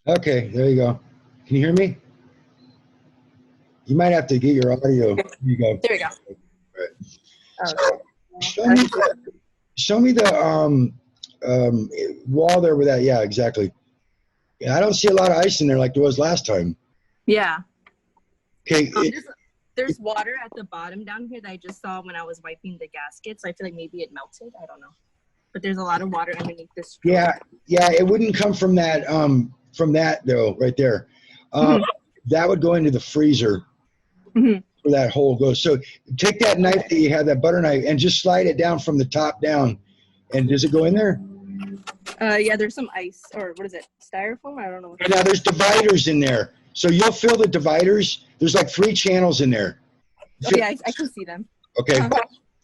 Okay, there you go. Can you hear me? You might have to get your audio. There you go. There we go. Right. So Okay. show me the wall there with that. Yeah, exactly. Yeah, I don't see a lot of ice in there like there was last time. Yeah. Okay. There's water at the bottom down here that I just saw when I was wiping the gaskets. I feel like maybe it melted. I don't know. But there's a lot of water underneath this. Yeah, it wouldn't come from that though, right there. That would go into the freezer where that hole goes. So take that knife that you have, that butter knife, and just slide it down from the top down. And does it go in there? Yeah, there's some ice, or what is it? Styrofoam? I don't know. And now there's dividers in there. So you'll fill the dividers. There's like 3 channels in there. Oh, yeah, I can see them. Okay.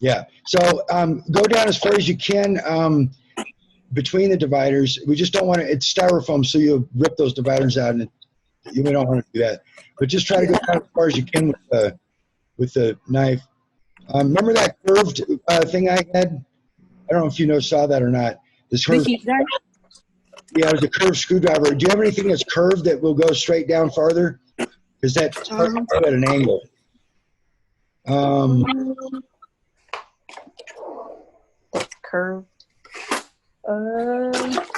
Yeah. So go down as far as you can between the dividers. We just don't want to, it's styrofoam, so you'll rip those dividers out, and we don't want to do that. But just try to go down as far as you can with the knife. Remember that curved thing I had? I don't know if you saw that or not. This curved, yeah, it was a curved screwdriver. Do you have anything that's curved that will go straight down farther? Because that's hard to do at an angle. That's curved. A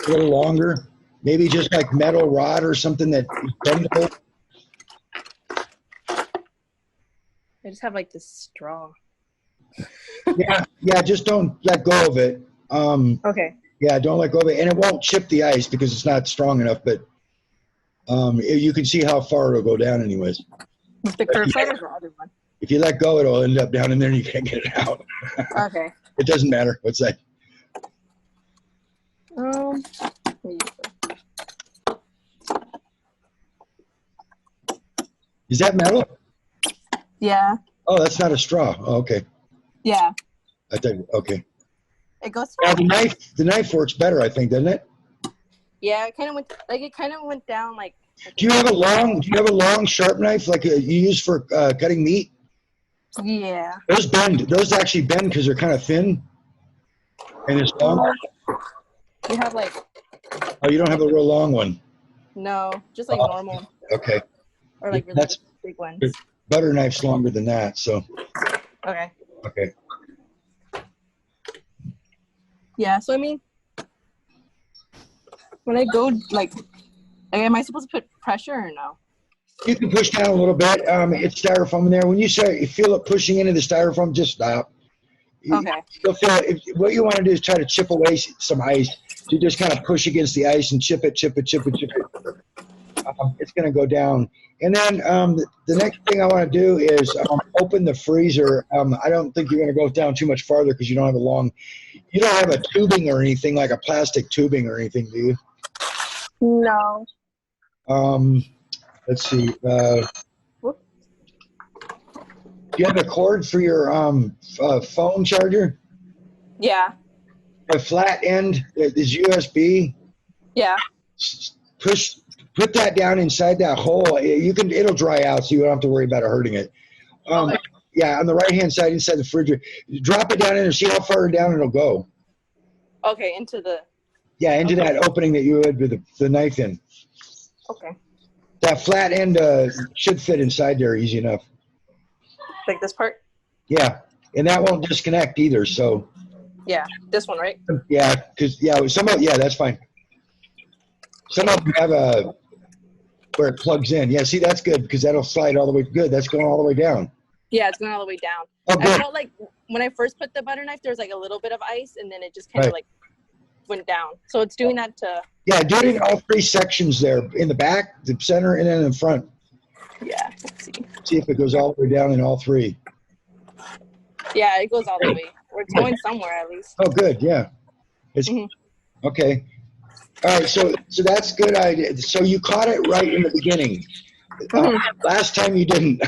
little longer. Maybe just like metal rod or something that is bendable. I just have like this straw. Yeah, just don't let go of it. Okay. Yeah, don't let go of it. And it won't chip the ice because it's not strong enough, but you can see how far it'll go down anyways. The curved side or the other one? If you let go, it'll end up down in there and you can't get it out. Okay. It doesn't matter. What's that? Is that metal? Yeah. Oh, that's not a straw. Oh, okay. Yeah. I think okay. It goes. Now the knife works better, I think, doesn't it? Yeah, it kind of went down like. Do you have a long sharp knife like you use for cutting meat? Yeah. Those bend. Those actually bend because they're kind of thin, and it's long. You have like. Oh, you don't have a real long one. No, just like normal. Okay. Or like really big ones. Butter knife's longer than that, so. Okay. Okay. Yeah, so I mean, when I go like, am I supposed to put pressure or no? You can push down a little bit. It's styrofoam in there. When you feel it pushing into the styrofoam, just stop. Okay. You'll feel it. What you want to do is try to chip away some ice. You just kind of push against the ice and chip it. It's going to go down. And then the next thing I want to do is open the freezer. I don't think you're going to go down too much farther because you don't have a tubing or anything, like a plastic tubing or anything, do you? No. Let's see. Do you have a cord for your phone charger? Yeah. A flat end is USB. Yeah. Put that down inside that hole. It'll dry out, so you don't have to worry about it hurting it. Okay. Yeah, on the right-hand side inside the refrigerator. Drop it down in there, see how far down it'll go. Okay, into that opening that you had with the knife in. Okay. That flat end should fit inside there easy enough. Like this part? Yeah, and that won't disconnect either, so. Yeah, this one, right? Yeah, because, that's fine. Some of them have where it plugs in. Yeah, see, that's good because that'll slide all the way. Good, that's going all the way down. Yeah, it's going all the way down. Oh, good. I felt like when I first put the butter knife, there was like a little bit of ice, and then it just kind of like went down. So it's doing that to. Yeah, do it in all 3 sections there, in the back, the center, and then in the front. Yeah, let's see. See if it goes all the way down in all 3. Yeah, it goes all the way. Or it's going somewhere at least. Oh, good. Yeah. It's okay. All right, so that's good idea. So you caught it right in the beginning. Last time you didn't.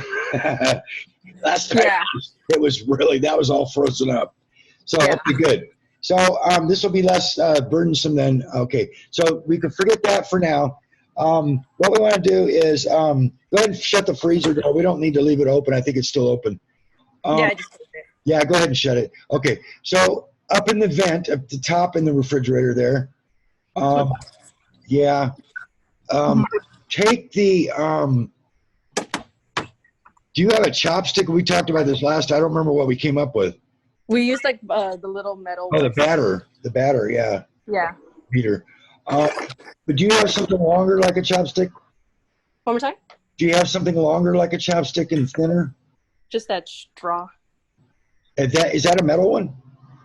Last time it was that was all frozen up. So okay, good. So this will be less burdensome then. Okay, so we can forget that for now. What we want to do is go ahead and shut the freezer door. We don't need to leave it open. I think it's still open. I just put it. Yeah, go ahead and shut it. Okay, so up in the vent at the top in the refrigerator there. take the, do you have a chopstick? We talked about this last, I don't remember what we came up with. We used like the little metal. Oh, the batter, yeah. Yeah. Beater. But do you have something longer like a chopstick? One more time? Do you have something longer like a chopstick and thinner? Just that straw. Is that a metal one?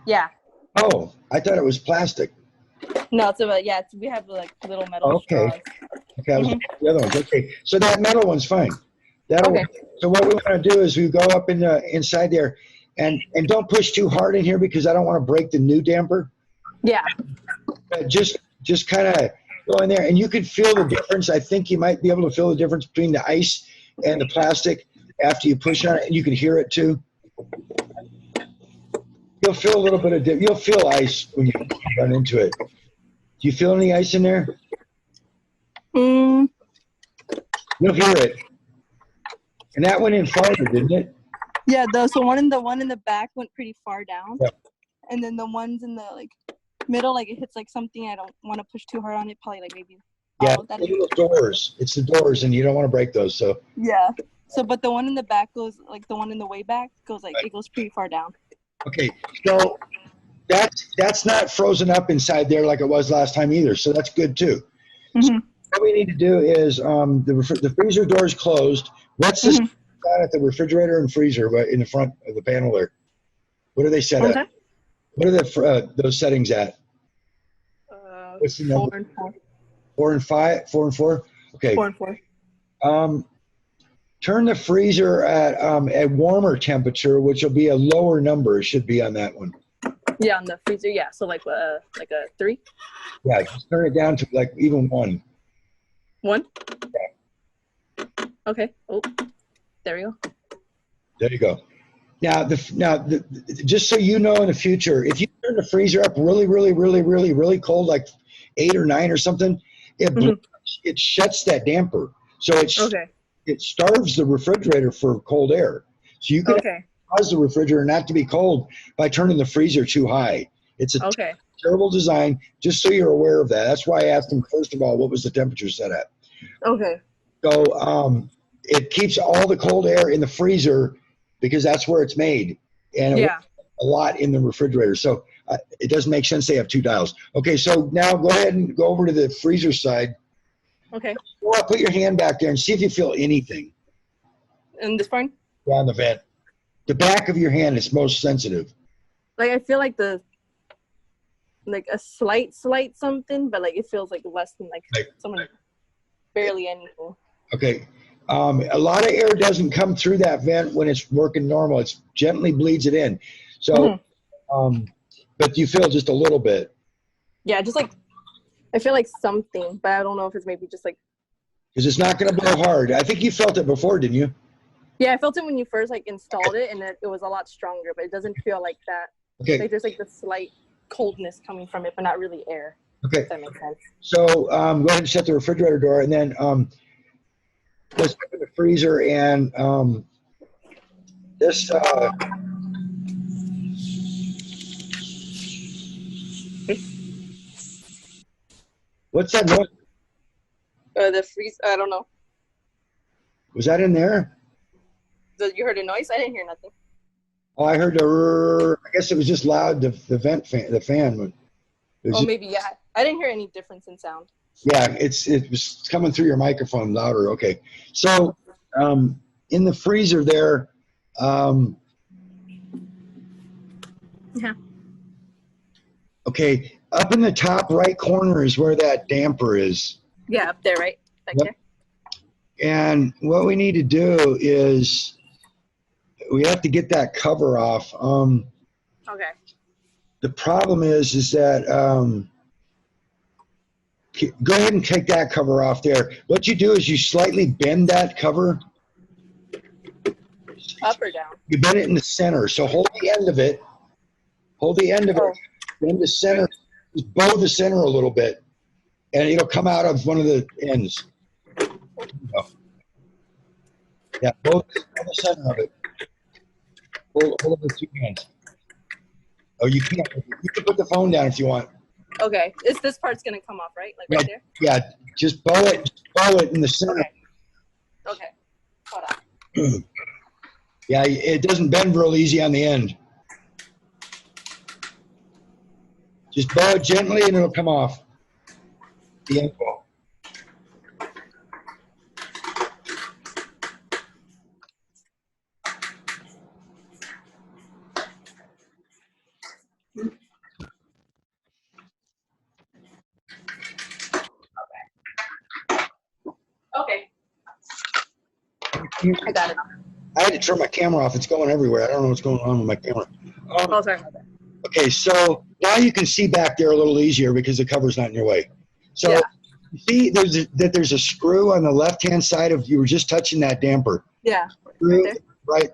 Yeah. Oh, I thought it was plastic. No, we have like little metal straws. Okay, I was the other ones. Okay, so that metal one's fine. That'll work. So what we want to do is we go up inside there, and don't push too hard in here because I don't want to break the new damper. Yeah. Just kind of go in there, and you can feel the difference. I think you might be able to feel the difference between the ice and the plastic after you push on it, and you can hear it too. You'll feel a little bit of you'll feel ice when you run into it. Do you feel any ice in there? You'll hear it. And that went in farther, didn't it? Yeah, the one in the back went pretty far down. Yep. And then the ones in the like middle, like it hits like something I don't want to push too hard on it, probably like maybe. Yeah, the little doors. It's the doors, and you don't want to break those. So. Yeah. So, but the one in the back goes like the one in the way back goes like it goes pretty far down. Okay, so that's not frozen up inside there like it was last time either. So that's good too. So what we need to do is the freezer door is closed. What's this on at the refrigerator and freezer in the front of the panel there? What are they set at? What are those settings at? What's the number? 4 and 4. 4 and 5. 4 and 4. Okay. 4 and 4. Turn the freezer at a warmer temperature, which will be a lower number. It should be on that one. Yeah, on the freezer. Yeah, so like a 3. Yeah, just turn it down to like even 1. 1. Yeah. Okay. Oh, there we go. There you go. Now, just so you know in the future, if you turn the freezer up really, really, really, really, really cold, like 8 or 9 or something, it shuts that damper. So it starves the refrigerator for cold air. So you can cause the refrigerator not to be cold by turning the freezer too high. It's a terrible design, just so you're aware of that. That's why I asked them, first of all, what was the temperature set at? Okay. So it keeps all the cold air in the freezer because that's where it's made. And a lot in the refrigerator. So it doesn't make sense they have 2 dials. Okay, so now go ahead and go over to the freezer side. Okay. Go up, put your hand back there and see if you feel anything. In this part? Yeah, on the vent. The back of your hand is most sensitive. Like I feel like a slight something, but like it feels like less than like someone barely anything. Okay. A lot of air doesn't come through that vent when it's working normal. It gently bleeds it in. So, but you feel just a little bit. Yeah, just like I feel like something, but I don't know if it's maybe just like. Because it's not going to blow hard. I think you felt it before, didn't you? Yeah, I felt it when you first like installed it, and it was a lot stronger, but it doesn't feel like that. Okay. Like there's like the slight coldness coming from it, but not really air. Okay. If that makes sense. So go ahead and shut the refrigerator door, and then let's open the freezer and this. What's that noise? The freeze. I don't know. Was that in there? You heard a noise? I didn't hear nothing. Oh, I heard I guess it was just loud. The vent fan, the fan. Maybe yeah. I didn't hear any difference in sound. Yeah, it was coming through your microphone louder. Okay, so in the freezer there. Yeah. Okay, up in the top right corner is where that damper is. Yeah, up there, right? Back there. And what we need to do is we have to get that cover off. Okay. The problem is that go ahead and take that cover off there. What you do is you slightly bend that cover. Up or down? You bend it in the center. So hold the end of it. Hold the end of it. Bend the center. Just bow the center a little bit. And it'll come out of one of the ends. Yeah, both on the center of it. Hold it with 2 hands. Oh, you can't. You can put the phone down if you want. Okay. This part's going to come off, right? Like right there? Yeah. Just bow it in the center. Okay. Okay. Hold on. Yeah, it doesn't bend real easy on the end. Just bow it gently and it'll come off. The end ball. Okay. I got it. I had to turn my camera off. It's going everywhere. I don't know what's going on with my camera. Oh, sorry about that. Okay, so now you can see back there a little easier because the cover's not in your way. So Yeah. you see there's a screw on the left-hand side of, you were just touching that damper. Yeah. Screw, Right there. right,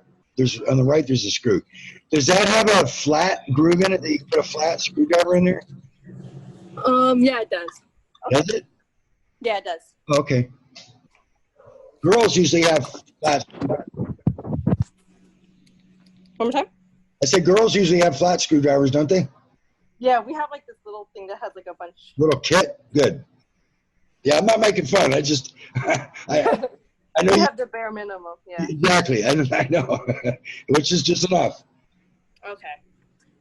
on the right there's a screw. Does that have a flat groove in it that you can put a flat screwdriver in there? Yeah, it does. Okay. Does it? Yeah, it does. Okay. Girls usually have flat. One more time? I said girls usually have flat screwdrivers, don't they? Yeah, we have like this little thing that has like a bunch. Little kit? Good. Yeah, I'm not making fun. I just, I know We you, have the bare minimum. Yeah. exactly. I know, which is just enough. Okay.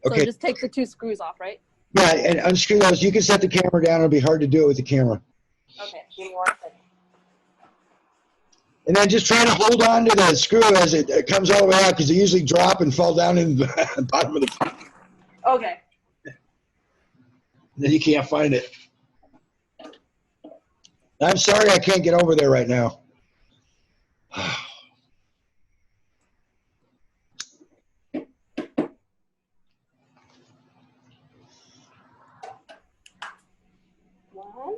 Okay. So just take the 2 screws off, right? Yeah, and unscrew those. You can set the camera down. It'll be hard to do it with the camera. Okay. Give me 1 second. And then just try to hold on to the screw as it comes all the way out, because they usually drop and fall down in the bottom of the. Okay. Then you can't find it. I'm sorry I can't get over there right now. One.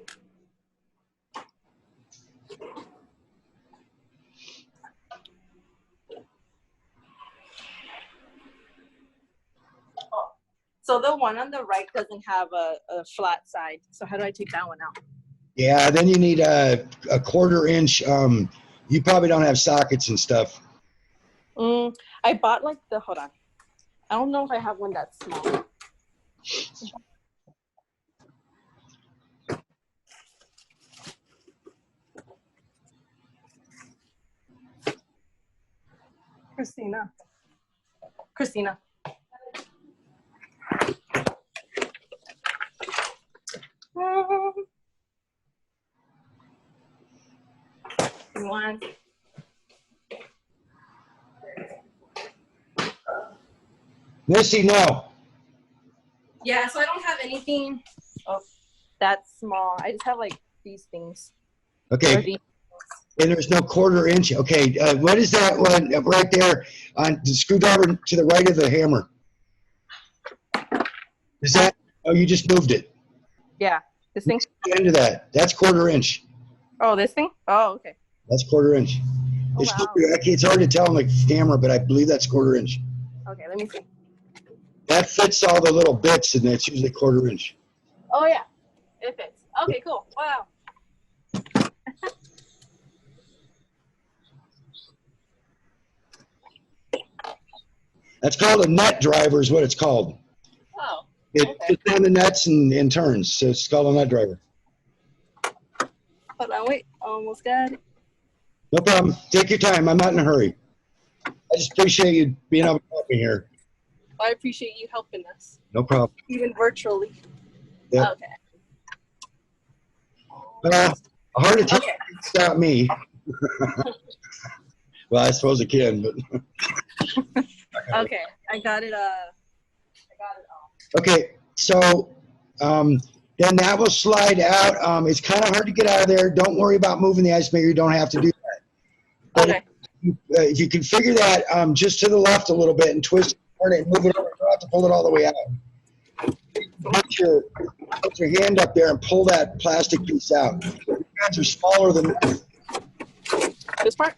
Oh. So the one on the right doesn't have a flat side. So how do I take that one out? Yeah, then you need a 1/4 inch. You probably don't have sockets and stuff. I bought like hold on. I don't know if I have one that's small. Christina. One. Missy, no. Yeah, so I don't have anything that small. I just have like these things. Okay. And there's no 1/4 inch. Okay, what is that one right there on the screwdriver to the right of the hammer? Is that? Oh, you just moved it. Yeah, this thing. The end of that. That's 1/4 inch. Oh, this thing. Oh, okay. That's 1/4 inch. Oh, It's, wow. it's hard to tell on the camera, but I believe that's 1/4 inch. Okay, let me see. That fits all the little bits, and it's usually 1/4 inch. Oh yeah, it fits. Okay, cool. Wow. That's called a nut driver is what it's called. Oh. It Okay. puts down the nuts and turns, so it's called a nut driver. Hold on, wait. Almost got it. No problem. Take your time. I'm not in a hurry. I just appreciate you being able to help me here. I appreciate you helping us, No problem. even virtually. Yeah. Okay. A heart attack Okay. can stop me. Well, I suppose it can, but. Okay, I got it. I got it all. Okay, so then that will slide out. It's kind of hard to get out of there. Don't worry about moving the ice maker. You don't have to do that. But Okay. if you configure that just to the left a little bit and twist it, turn it, and move it over, you don't have to pull it all the way out. Put your hand up there and pull that plastic piece out. Your hands are smaller than This part.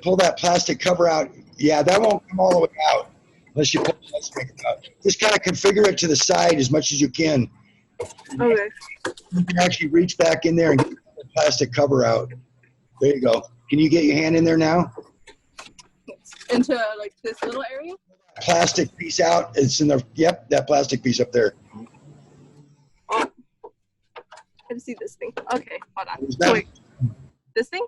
pull that plastic cover out. Yeah, that won't come all the way out unless you pull the ice maker out. Just kind of configure it to the side as much as you can. Okay. You can actually reach back in there and get the plastic cover out. There you go. Can you get your hand in there now? Into like this little area. Plastic piece out. It's in the, yep, that plastic piece up there. Oh. I just see this thing. Okay, hold on. That, wait, this thing?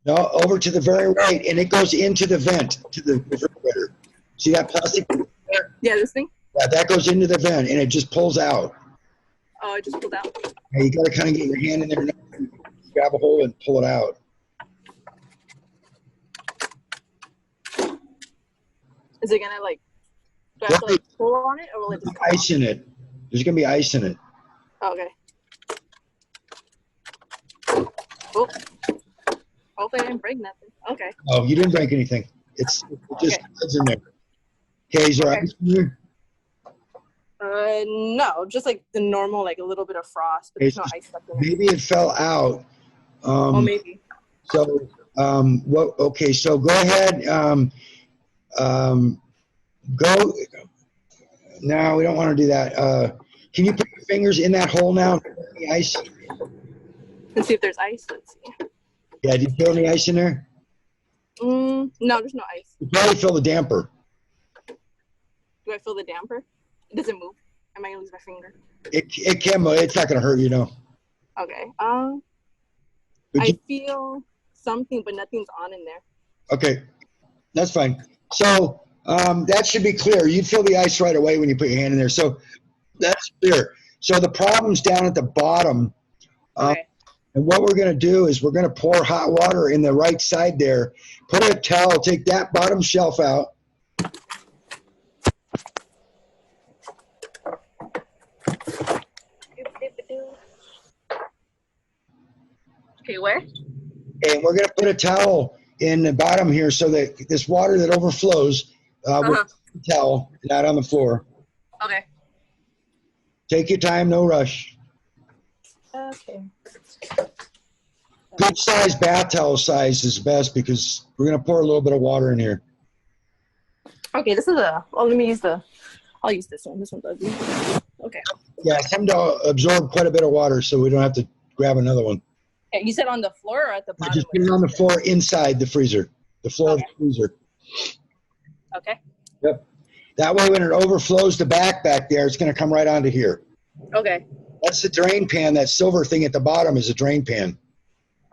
no, over to the very right, and it goes into the vent to the refrigerator. See that plastic? Yeah, this thing? Yeah, that goes into the vent, and it just pulls out. Oh, it just pulled out. And you got to kind of get your hand in there, and grab a hole, and pull it out. Is it gonna like? Do I have to like pull on it, or will it just come ice off? in it? There's gonna be ice in it. Okay. Oh. Hopefully I didn't break nothing. Okay. Oh, you didn't break anything. It just slides in there. Okay, is there ice in there? No, just like the normal, like a little bit of frost, but there's no ice left in it. Maybe it fell out. Oh, maybe. So, what? Okay, so go ahead. Go. No, we don't want to do that. Can you put your fingers in that hole now? The ice. Let's see if there's ice. Let's see. Yeah, do you feel any ice in there? No, there's no ice. You probably feel the damper. Do I feel the damper? It doesn't move. Am I gonna lose my finger? It can, but it's not gonna hurt you, no. Okay. I feel something, but nothing's on in there. Okay, that's fine. So that should be clear. You'd feel the ice right away when you put your hand in there. So that's clear. So the problem's down at the bottom. Okay. And what we're going to do is we're going to pour hot water in the right side there. Put a towel, take that bottom shelf out. Okay, where? And we're going to put a towel in the bottom here so that this water that overflows with the towel, not on the floor. Okay. Take your time, no rush. Okay. Good size bath towel size is best because we're going to pour a little bit of water in here. Okay, this is let me use I'll use this one. This one's ugly. Okay. Yeah, some to absorb quite a bit of water so we don't have to grab another one. Okay, you said on the floor or at the bottom? Just put it on the floor inside the freezer, the floor of the freezer. Okay. Yep. That way when it overflows the back there, it's going to come right onto here. Okay. That's the drain pan. That silver thing at the bottom is a drain pan.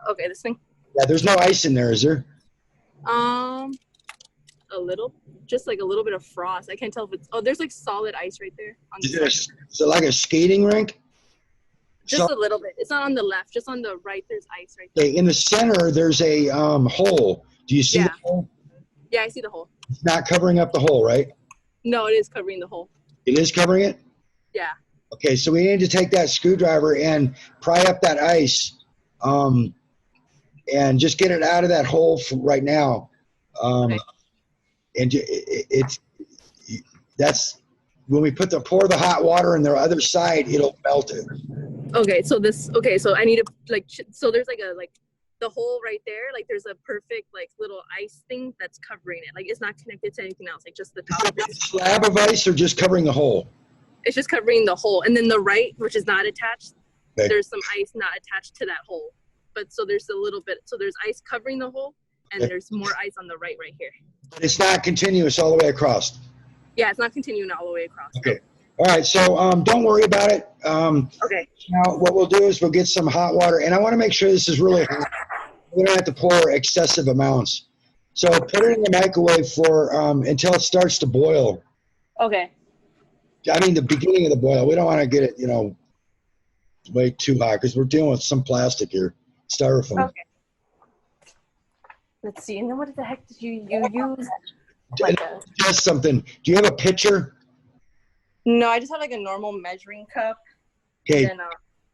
Okay, this thing? Yeah, there's no ice in there, is there? A little. Just like a little bit of frost. I can't tell if it's... Oh, there's like solid ice right there. Is it like a skating rink? Just a little bit. It's not on the left. Just on the right, there's ice right there. Okay, in the center, there's a hole. Do you see the hole? Yeah, I see the hole. It's not covering up the hole, right? No, it is covering the hole. It is covering it? Yeah. Okay, so we need to take that screwdriver and pry up that ice and just get it out of that hole right now. Okay. And that's when we pour the hot water in the other side, it'll melt it. Okay, so I need to so there's the hole right there, like there's a perfect little ice thing that's covering it. Like it's not connected to anything else, like just the top. Is it a slab of ice or just covering the hole? It's just covering the hole. And then the right, which is not attached, there's some ice not attached to that hole. But so there's a little bit, so there's ice covering the hole and there's more ice on the right here. It's not continuous all the way across. Yeah, it's not continuing all the way across. Okay. All right, so don't worry about it. Okay. Now what we'll do is we'll get some hot water, and I want to make sure this is really hot. We don't have to pour excessive amounts. So put it in the microwave for until it starts to boil. Okay. I mean the beginning of the boil. We don't want to get it, way too hot because we're dealing with some plastic here, styrofoam. Okay. Let's see. And then what the heck did you use? Just something. Do you have a pitcher? No, I just have like a normal measuring cup. Okay. And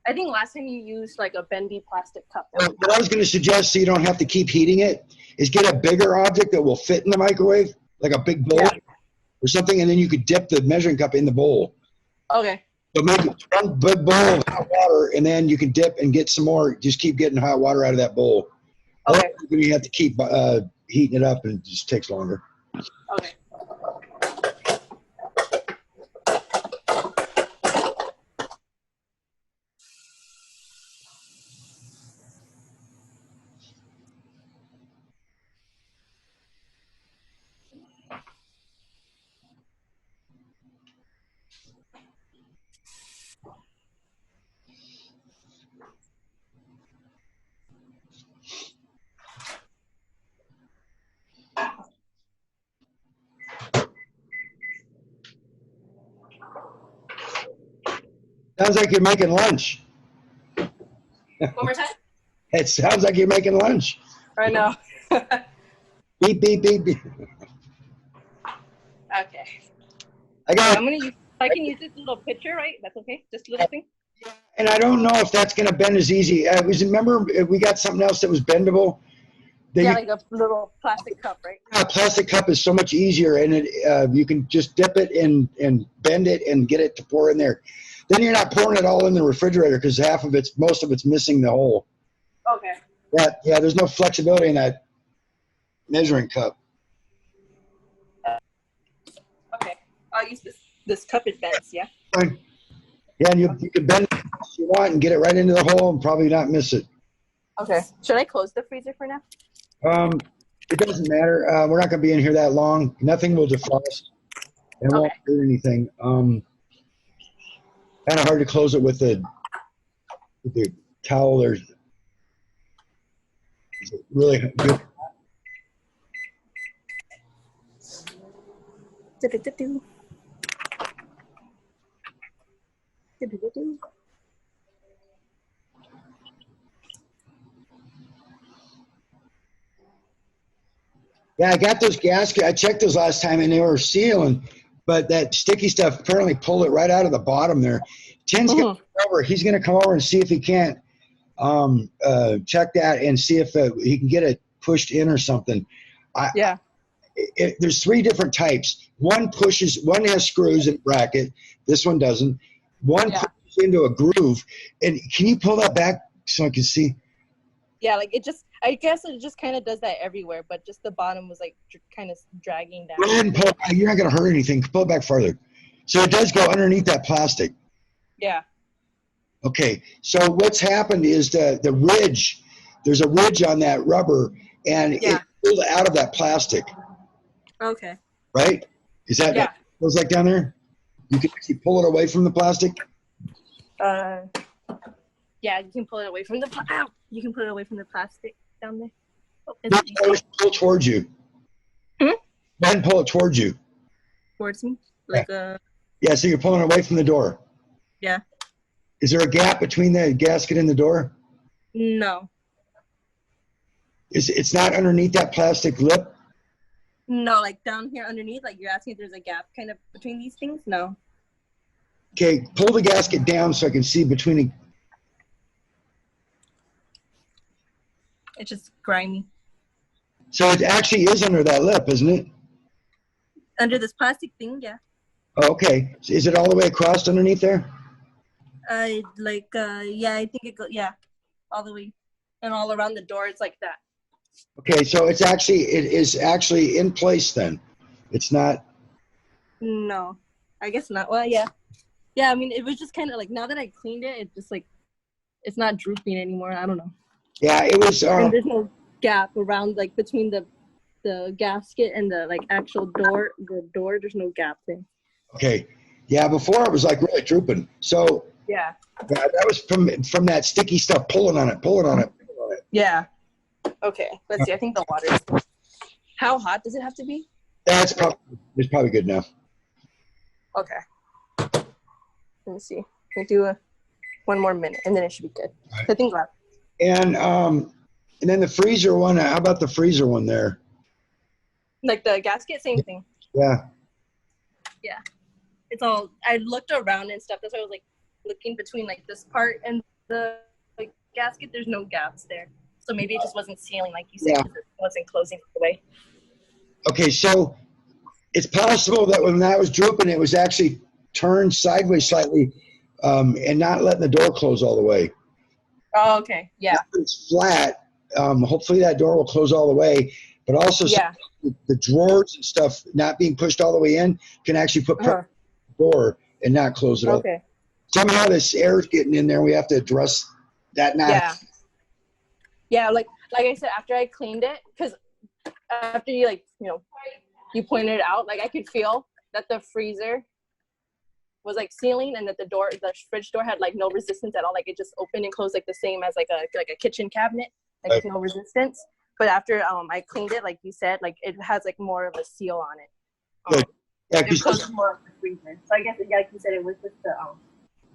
I think last time you used like a bendy plastic cup. What I was going to suggest, so you don't have to keep heating it, is get a bigger object that will fit in the microwave, like a big bowl or something, and then you could dip the measuring cup in the bowl. Okay. So make one big bowl of hot water, and then you can dip and get some more. Just keep getting hot water out of that bowl. Okay. You have to keep heating it up, and it just takes longer. Okay. sounds like you're making lunch. One more time? It sounds like you're making lunch. I know. Beep, beep, beep, beep. Okay. I got. I'm gonna use. I can use this little picture, right? That's okay. This little thing. And I don't know if that's going to bend as easy. Remember we got something else that was bendable. Yeah, like a little plastic cup, right? A plastic cup is so much easier, and you can just dip it and bend it and get it to pour in there. Then you're not pouring it all in the refrigerator because most of it's missing the hole. Okay. Yeah, there's no flexibility in that measuring cup. Okay, I'll use this cup. It bends, yeah. Fine. Yeah, and you can bend it if you want and get it right into the hole and probably not miss it. Okay. Should I close the freezer for now? It doesn't matter. We're not going to be in here that long. Nothing will defrost. It won't do anything. Kind of hard to close it with the towel. There's really good. Yeah, I got those gaskets. I checked those last time, and they were sealing, but that sticky stuff apparently pulled it right out of the bottom there. Tim's going to come over. He's going to come over and see if he can't check that and see if he can get it pushed in or something. There's 3 different types. One has screws in bracket. This one doesn't. One pushes into a groove. And can you pull that back so I can see? Yeah, like I guess it just kind of does that everywhere, but just the bottom was like kind of dragging down. Go ahead and pull it back. You're not going to hurt anything. Pull it back farther. So it does go underneath that plastic. Yeah. Okay. So what's happened is the ridge, there's a ridge on that rubber, and it pulled out of that plastic. Okay. Right? Is that what it feels like down there? You can actually pull it away from the plastic? Yeah, you can pull it away from the you can pull it away from the plastic down there. Pull it towards you. Then pull it towards you. Towards me? Like Yeah, so you're pulling away from the door. Yeah. Is there a gap between the gasket and the door? No. It's not underneath that plastic lip? No, like down here underneath, like you're asking if there's a gap kind of between these things? No. Okay, pull the gasket down so I can see between the... It's just grimy. So it actually is under that lip, isn't it? Under this plastic thing, yeah. Oh, okay. So is it all the way across underneath there? Yeah, I think it goes, all the way. And all around the door, it's like that. Okay, so it is actually in place then. It's not... No, I guess not. Well, yeah. Yeah, I mean, it was just kind of like, now that I cleaned it, it's just like, it's not drooping anymore. I don't know. Yeah, it was... and there's no gap around, like, between the gasket and the, like, actual door. The door, there's no gap there. Okay. Yeah, before it was, like, really drooping. So... Yeah. That was from that sticky stuff, pulling on it. Yeah. Okay. Let's see. I think the water. How hot does it have to be? It's probably good now. Okay. Let me see. We'll do one more minute, and then it should be good. Right. I think that. And then the freezer one. How about the freezer one there? Like the gasket, same thing. Yeah. Yeah. It's all. I looked around and stuff. That's why I was like looking between like this part and the like gasket. There's no gaps there. So maybe it just wasn't sealing, like you said, because it wasn't closing the way. Okay, so it's possible that when that was drooping, it was actually turned sideways slightly and not letting the door close all the way. Oh, okay, yeah. If it's flat, hopefully that door will close all the way, but also the drawers and stuff not being pushed all the way in can actually put pressure on the door and not close it up. Okay. Somehow this air is getting in there. We have to address that now. Yeah. Yeah, like I said, after I cleaned it, because after you you pointed it out, like I could feel that the freezer was like sealing, and that the fridge door had like no resistance at all. Like it just opened and closed like the same as like a kitchen cabinet, like no resistance. But after I cleaned it, like you said, like it has like more of a seal on it. Good. Yeah, it closes more of the freezer. So I guess like you said, it was just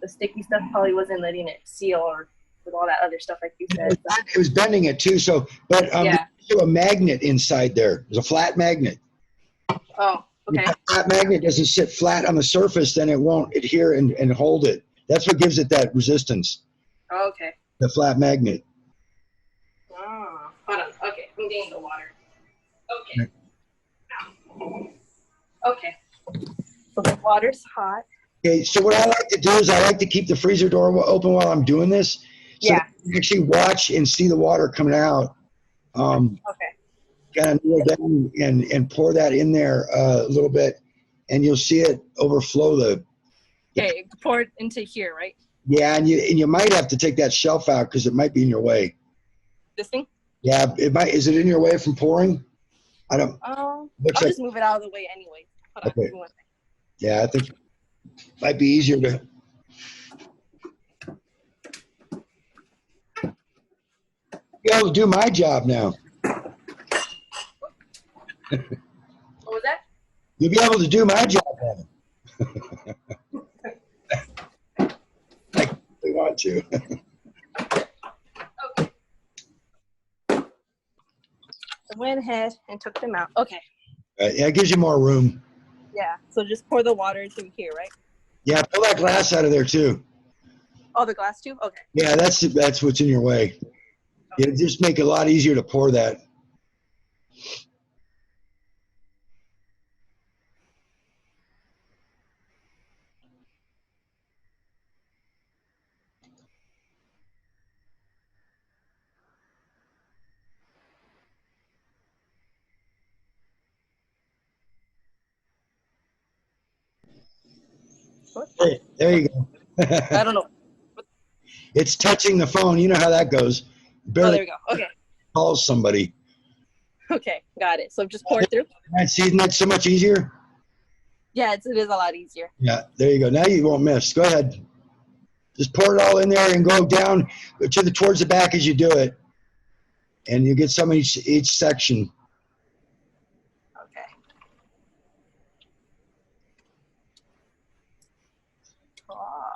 the sticky stuff probably wasn't letting it seal, or with all that other stuff like you said. So. It was bending it too. So, but Yeah. there's a magnet inside there. There's a flat magnet. Oh, okay. If that flat magnet doesn't sit flat on the surface, then it won't adhere and hold it. That's what gives it that resistance. Oh, okay. The flat magnet. Oh, hold on. Okay, I'm getting the water. Okay. Okay. So the water's hot. Okay, so what I like to do is I like to keep the freezer door open while I'm doing this. So Yeah. you can actually watch and see the water coming out. Okay. Kind of kneel down and pour that in there a little bit, and you'll see it overflow the. Okay, pour it into here, right? Yeah, and you might have to take that shelf out because it might be in your way. This thing? Yeah, it might. Is it in your way from pouring? I don't. I'll Looks just move it out of the way anyway. Hold on, Okay. give me one second. Yeah, I think it might be easier to. Be able to do my job now. What was that? You'll be able to do my job now. I really want to. Okay. I went ahead and took them out. Okay. Yeah, it gives you more room. Yeah. So just pour the water through here, right? Yeah, pull that glass out of there too. Oh, the glass tube? Okay. Yeah, that's what's in your way. Okay. It'll just make it a lot easier to pour that. What? Hey, there you go. I don't know. It's touching the phone. You know how that goes. Oh, Barely there we go. Okay. calls somebody. Okay, got it. So just pour it through? See, isn't that so much easier? Yeah, it is a lot easier. Yeah, there you go. Now you won't miss. Go ahead. Just pour it all in there and go down towards the back as you do it. And you get some each section. Okay. Oh.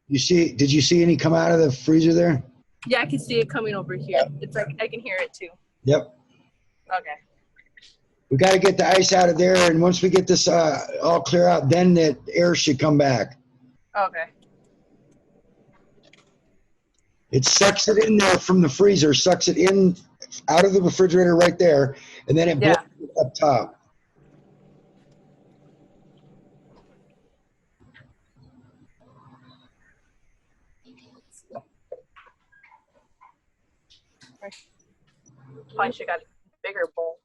Did you see any come out of the freezer there? Yeah, I can see it coming over here. It's like I can hear it too. Yep. Okay. We got to get the ice out of there, and once we get this all clear out, then the air should come back. Okay. It sucks it in there from the freezer, sucks it in out of the refrigerator right there, and then it blows it up top. Probably should got a bigger bowl.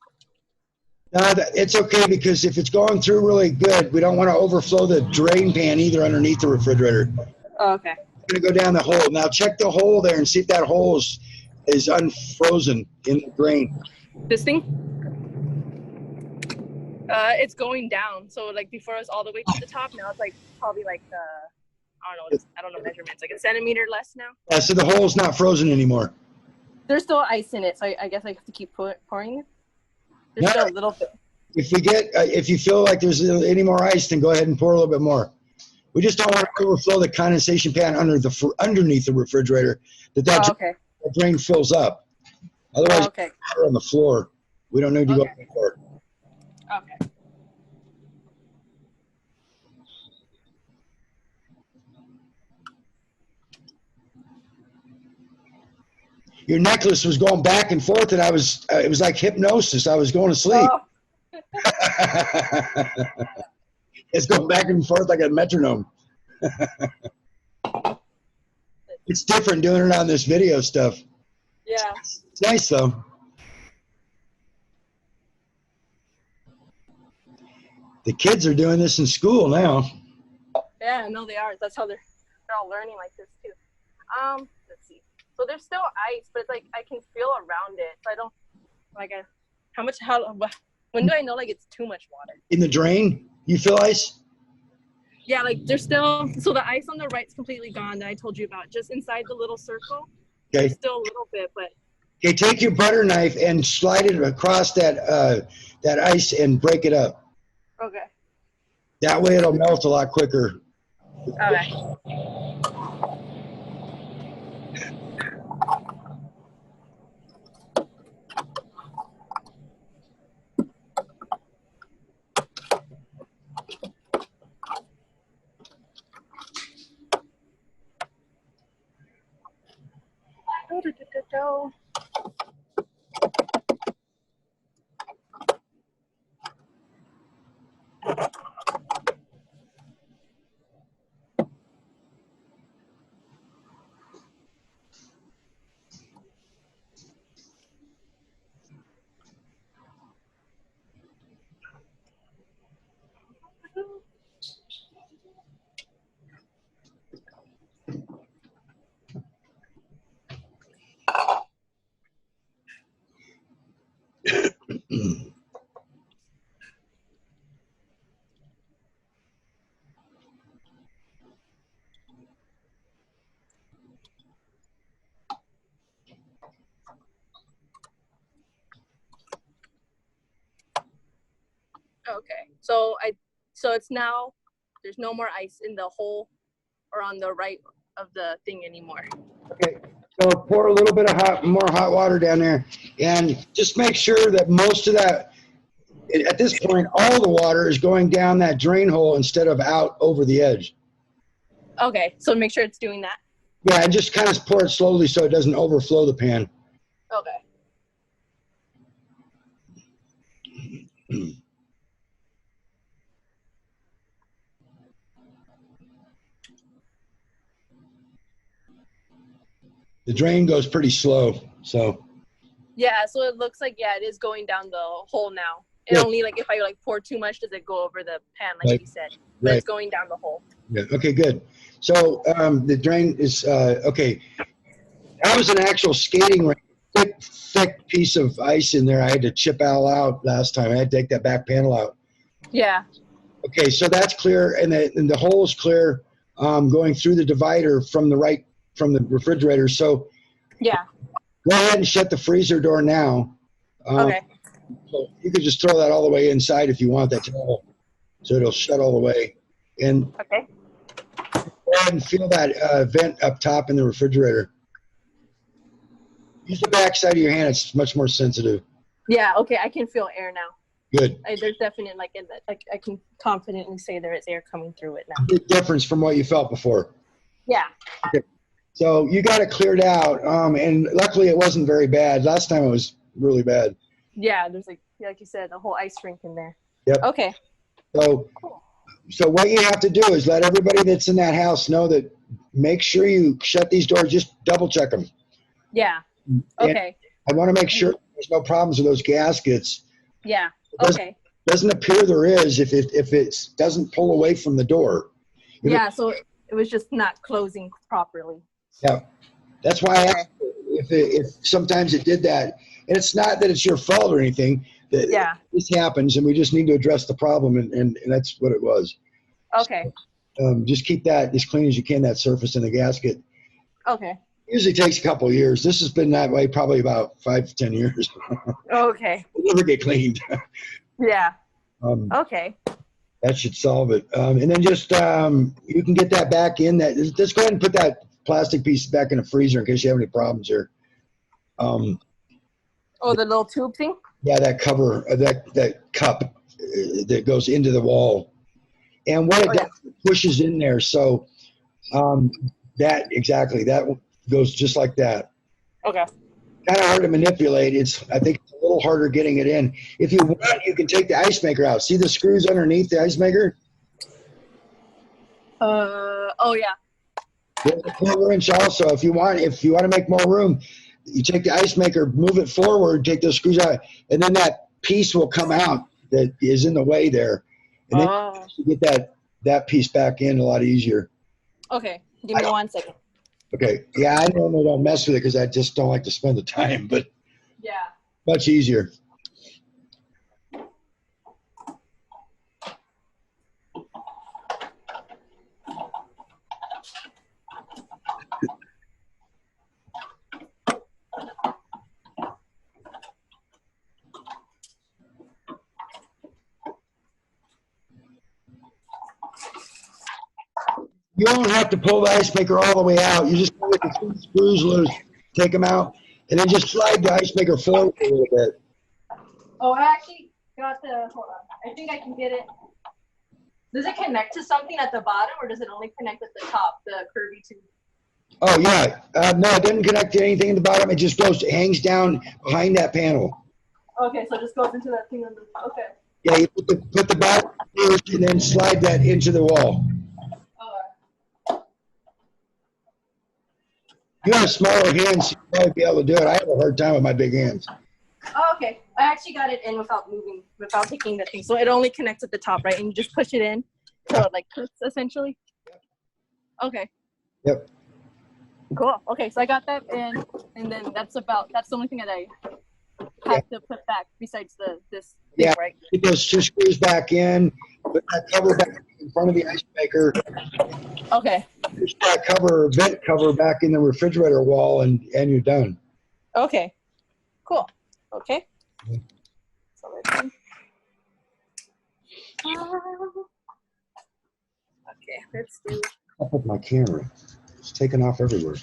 No, it's okay because if it's going through really good, we don't want to overflow the drain pan either underneath the refrigerator. Oh, okay. It's going to go down the hole. Now check the hole there and see if that hole is unfrozen in the drain. This thing? It's going down. So like before it was all the way to the top. Now it's like probably like I don't know measurements. Like a centimeter less now. Yeah, so the hole's not frozen anymore. There's still ice in it, so I guess I have to keep pouring it. There's still a little bit. If you feel like there's any more ice, then go ahead and pour a little bit more. We just don't want to overflow the condensation pan underneath the refrigerator. That drain fills up. Otherwise, water on the floor. We don't need to go to the floor. Okay. Your necklace was going back and forth, and it was like hypnosis. I was going to sleep. Oh. It's going back and forth like a metronome. It's different doing it on this video stuff. Yeah. It's nice though. The kids are doing this in school now. Yeah, no, they are. That's how they're all learning like this too. Let's see. So there's still ice, but it's like I can feel around it. So I don't when do I know like it's too much water? In the drain, you feel ice? Yeah, like there's still, so the ice on the right's completely gone that I told you about. Just inside the little circle, there's still a little bit, but. Okay, take your butter knife and slide it across that that ice and break it up. Okay. That way it'll melt a lot quicker. Okay. Okay. So it's now there's no more ice in the hole or on the right of the thing anymore. Okay, so pour a little bit of more hot water down there, and just make sure that most of that, at this point, all the water is going down that drain hole instead of out over the edge. Okay, so make sure it's doing that. Yeah, and just kind of pour it slowly so it doesn't overflow the pan. Okay. The drain goes pretty slow, so. Yeah, so it looks like, yeah, it is going down the hole now. And Yeah. only like if I like pour too much, does it go over the pan, like Right. you said. But Right. it's going down the hole. Yeah. Okay, good. So the drain is, okay. That was an actual skating rink, thick piece of ice in there. I had to chip all out last time. I had to take that back panel out. Yeah. Okay, so that's clear, and the hole is clear going through the divider from the refrigerator. So Yeah. go ahead and shut the freezer door now. Okay. So you could just throw that all the way inside if you want that to, so it'll shut all the way. And Okay. go ahead and feel that vent up top in the refrigerator. Use the back side of your hand. It's much more sensitive. Yeah. Okay. I can feel air now. Good. There's definitely like in the, I can confidently say there is air coming through it now. Big difference from what you felt before. Yeah. Okay. So you got it cleared out, and luckily it wasn't very bad. Last time it was really bad. Yeah. There's like you said, the whole ice rink in there. Yep. Okay. So what you have to do is let everybody that's in that house know that make sure you shut these doors. Just double check them. Yeah. Okay. And I want to make sure there's no problems with those gaskets. Yeah. Okay. Doesn't appear there is if it doesn't pull away from the door. Yeah. So it was just not closing properly. Yeah. That's why I asked if sometimes it did that. And it's not that it's your fault or anything. Yeah. This happens, and we just need to address the problem, and that's what it was. Okay. So, just keep that as clean as you can, that surface in the gasket. Okay. Usually takes a couple of years. This has been that way probably about 5 to 10 years. Okay. It'll never get cleaned. Yeah. Okay. That should solve it. And then just you can get that back in. Just go ahead and put that plastic piece back in the freezer in case you have any problems here. Oh, the little tube thing? Yeah, that cover, that cup that goes into the wall. And what it does, it pushes in there. So that goes just like that. Okay. Kind of hard to manipulate. I think it's a little harder getting it in. If you want, you can take the ice maker out. See the screws underneath the ice maker? Oh yeah. There's a 4-inch also. If you want to make more room, you take the ice maker, move it forward, take those screws out, and then that piece will come out that is in the way there. And then you get that piece back in a lot easier. Okay. Give me 1 second. Okay. Yeah, I normally don't mess with it because I just don't like to spend the time, but yeah, much easier. You don't have to pull the ice maker all the way out. You just pull the screws loose, take them out, and then just slide the ice maker forward a little bit. Oh, I actually got the, hold on. I think I can get it. Does it connect to something at the bottom, or does it only connect at the top, the curvy tube? Oh, yeah. No, it doesn't connect to anything at the bottom. It just hangs down behind that panel. Okay, so it just goes into that thing on the, okay. Yeah, you put the bottom first and then slide that into the wall. You have smaller hands, so you'll probably be able to do it. I have a hard time with my big hands. Oh, okay. I actually got it in without moving, without taking the thing. So it only connects at the top, right? And you just push it in so it like clicks essentially? Okay. Yep. Cool. Okay, so I got that in, and then that's the only thing that I have to put back besides this thing, right? Put those 2 screws back in, put that cover back in front of the ice maker. Okay. Push that vent cover back in the refrigerator wall, and you're done. Okay. Cool. Okay. So okay, let's do. Up with my camera. It's taking off everywhere.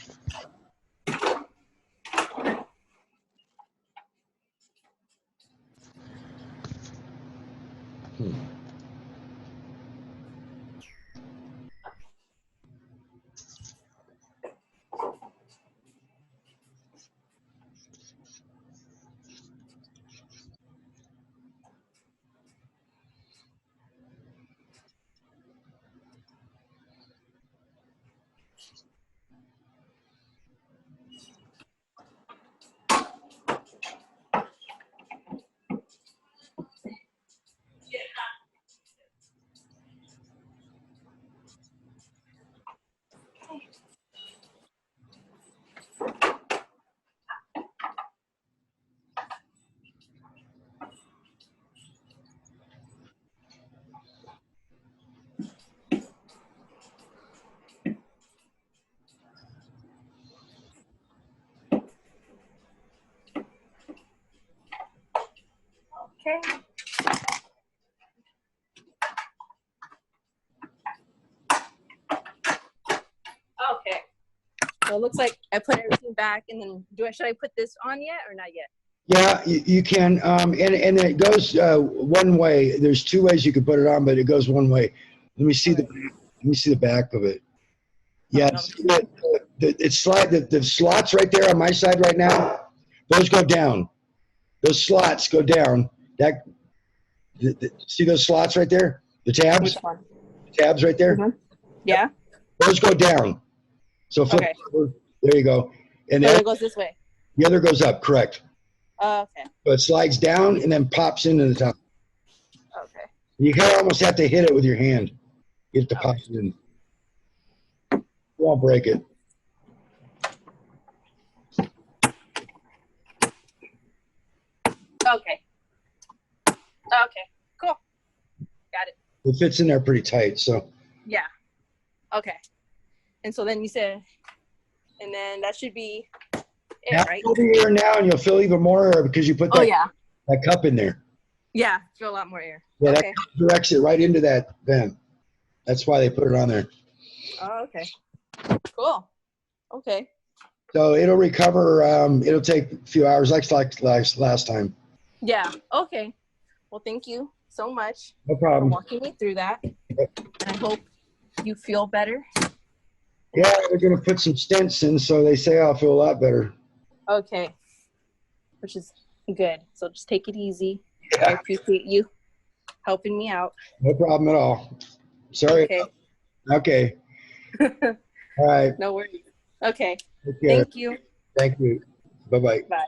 Okay. Okay. So it looks like I put everything back, and then should I put this on yet or not yet? Yeah, you can, and it goes one way. There's 2 ways you can put it on, but it goes one way. Let me see the back of it. Yeah, the slots right there on my side right now. Those go down. Those slots go down. See those slots right there? The tabs. Which one? The tabs right there. Mm-hmm. Yeah. Those go down. So flip over. There you go. And so it goes this way. The other goes up. Correct. Okay. So it slides down and then pops into the top. Okay. You kind of almost have to hit it with your hand. Get it to pop in. You won't break it. Okay. Okay. Cool. Got it. It fits in there pretty tight. So. Yeah. Okay. And so then you said, and then that should be it, Now, right? over here now, and you'll feel even more air because you put that cup in there. Yeah, feel a lot more air. Yeah, okay. That directs it right into that vent. That's why they put it on there. Oh, okay. Cool. Okay. So it'll recover. It'll take a few hours, like last time. Yeah. Okay. Well, thank you so much. No problem. For walking me through that. And I hope you feel better. Yeah, they're going to put some stents in, so they say I'll feel a lot better. Okay. Which is good. So just take it easy. Yeah. I appreciate you helping me out. No problem at all. Sorry. Okay. Okay. All right. No worries. Okay. Take care. Thank you. Thank you. Bye-bye. Bye.